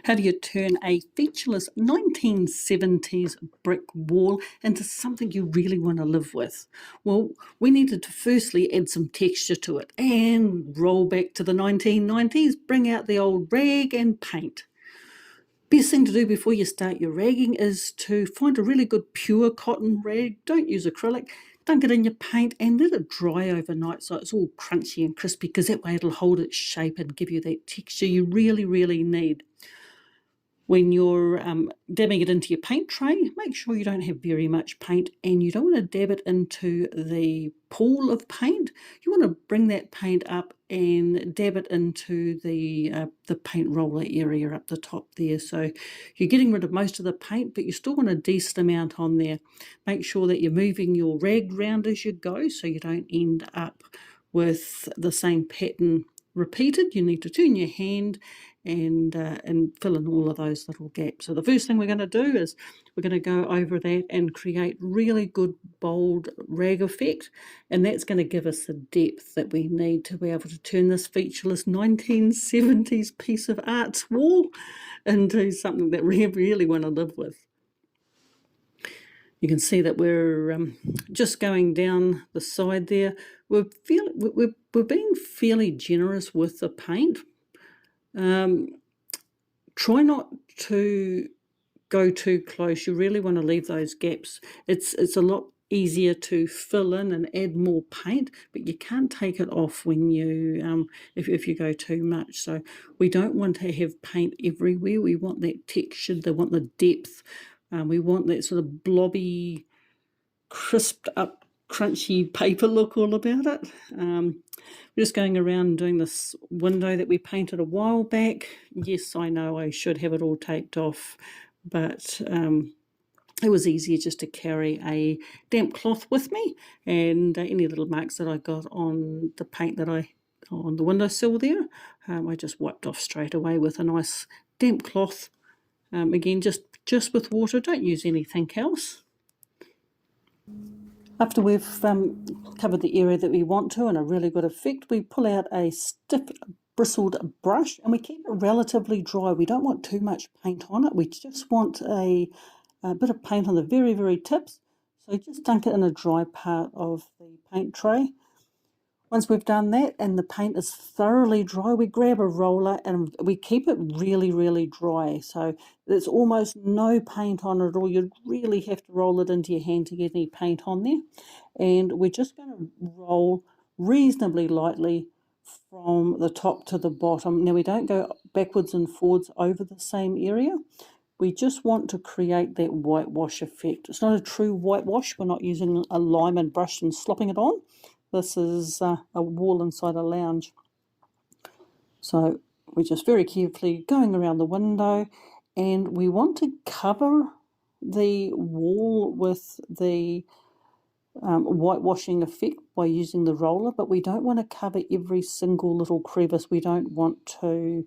How do you turn a featureless 1970s brick wall into something you really want to live with? Well, we needed to firstly add some texture to it and roll back to the 1990s, bring out the old rag and paint. Best thing to do before you start your ragging is to find a really good pure cotton rag. Don't use acrylic. Dunk it in your paint and let it dry overnight so it's all crunchy and crispy, because that way it'll hold its shape and give you that texture you really, really need. When you're dabbing it into your paint tray, make sure you don't have very much paint, and you don't want to dab it into the pool of paint. You want to bring that paint up and dab it into the paint roller area up the top there. So you're getting rid of most of the paint, but you still want a decent amount on there. Make sure that you're moving your rag round as you go so you don't end up with the same pattern repeated. You need to turn your hand and fill in all of those little gaps. So the first thing we're going to do is we're going to go over that and create really good bold rag effect, and that's going to give us the depth that we need to be able to turn this featureless 1970s piece of art's wall into something that we really want to live with. You can see that we're just going down the side there. We're being fairly generous with the paint. Try not to go too close. You really want to leave those gaps. It's a lot easier to fill in and add more paint, but you can't take it off when you if you go too much. So we don't want to have paint everywhere. We want that texture. They want the depth. We want that sort of blobby, crisped up, crunchy paper look all about it. We're just going around doing this window that we painted a while back. Yes, I know I should have it all taped off, but it was easier just to carry a damp cloth with me, and any little marks that I got on the paint on the windowsill there, I just wiped off straight away with a nice damp cloth. Again, just with water, don't use anything else. After we've covered the area that we want to in a really good effect, we pull out a stiff bristled brush and we keep it relatively dry. We don't want too much paint on it. We just want a bit of paint on the very, very tips. So just dunk it in a dry part of the paint tray. Once we've done that and the paint is thoroughly dry, we grab a roller and we keep it really, really dry. So there's almost no paint on it at all. You really have to roll it into your hand to get any paint on there. And we're just going to roll reasonably lightly from the top to the bottom. Now, we don't go backwards and forwards over the same area. We just want to create that whitewash effect. It's not a true whitewash. We're not using a lime and brush and slopping it on. This is a wall inside a lounge. So we're just very carefully going around the window, and we want to cover the wall with the whitewashing effect by using the roller, but we don't want to cover every single little crevice. We don't want to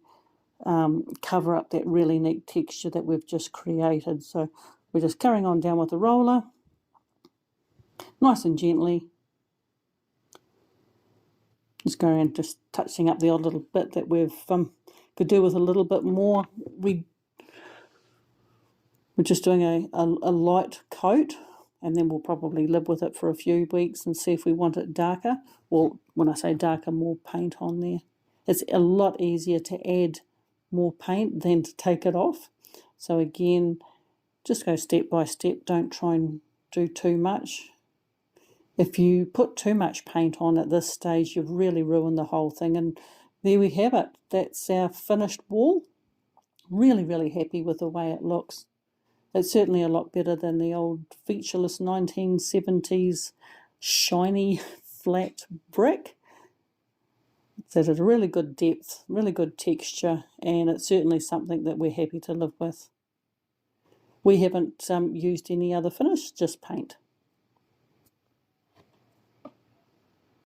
cover up that really neat texture that we've just created. So we're just carrying on down with the roller, nice and gently. Just going and just touching up the odd little bit that we've could do with a little bit more. We're just doing a light coat, and then we'll probably live with it for a few weeks and see if we want it darker. Well, when I say darker, more paint on there. It's a lot easier to add more paint than to take it off. So again, just go step by step. Don't try and do too much. If you put too much paint on at this stage, you've really ruined the whole thing. And there we have it. That's our finished wall. Really, really happy with the way it looks. It's certainly a lot better than the old featureless 1970s shiny flat brick. It's at a really good depth, really good texture, and it's certainly something that we're happy to live with. We haven't used any other finish, just paint.